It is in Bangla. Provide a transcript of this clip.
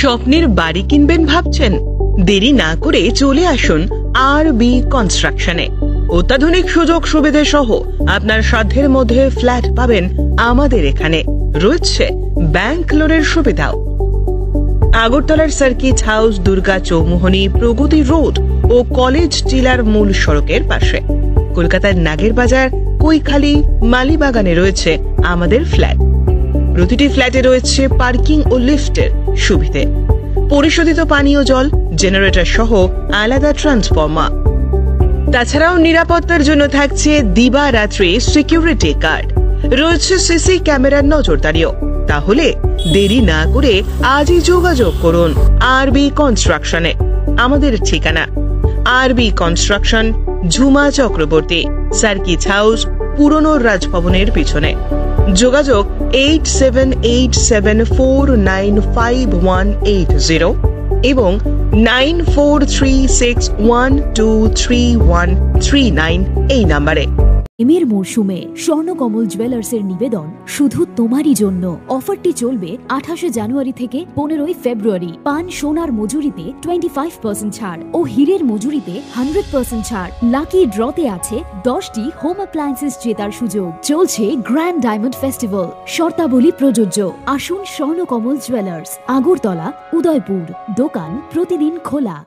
স্বপ্নের বাড়ি কিনবেন ভাবছেন? দেরি না করে চলে আসুন আরবি কনস্ট্রাকশনে। অত্যাধুনিক সুযোগ সুবিধে সহ আপনার সাধ্যের মধ্যে ফ্ল্যাট পাবেন আমাদের এখানে। রয়েছে ব্যাংক লোনের সুবিধাও। আগরতলার সার্কিট হাউস, দুর্গা চৌমুহনী, প্রগতি রোড ও কলেজ টিলার মূল সড়কের পাশে। কলকাতার নাগের বাজার, কৈখালি, মালিবাগানে রয়েছে আমাদের ফ্ল্যাট। প্রতিটি ফ্ল্যাটে রয়েছে পার্কিং ও লিফটের সুবিধে, পরিশোধিত পানীয় জল, জেনারেটর সহ আলাদা ট্রান্সফরমার। তাছাড়াও নিরাপত্তার জন্য থাকছে দিবারাত্রি সিকিউরিটি গার্ড, রয়েছে সিসি ক্যামেরার নজরদারিও। তাহলে দেরি না করে আজই যোগাযোগ করুন আরবি কনস্ট্রাকশনে। আমাদের ঠিকানা আরবি construction, Jhuma Chakraborty, circuit house, পুরনো রাজভবনের পিছনে। যোগাযোগ 8787495180 এবং 9436123139 এই নাম্বারে। এমের মরশুমে স্বর্ণকমল জুয়েলার্সের নিবেদন শুধু তোমারই জন্য। অফারটি চলবে 28 জানুয়ারি থেকে 15 ফেব্রুয়ারি। পান সোনার মজুরিতে 25% ছাড় ও হীরের মজুরিতে 100% ছাড়। লাকি ড্রতে আছে 10টি হোম অ্যাপ্লায়েন্সেস জেতার সুযোগ। চলছে গ্র্যান্ড ডায়মন্ড ফেস্টিভ্যাল, শর্তাবলী প্রযোজ্য। আসুন স্বর্ণকমল জুয়েলার্স, আগরতলা, উদয়পুর। দোকান প্রতিদিন খোলা।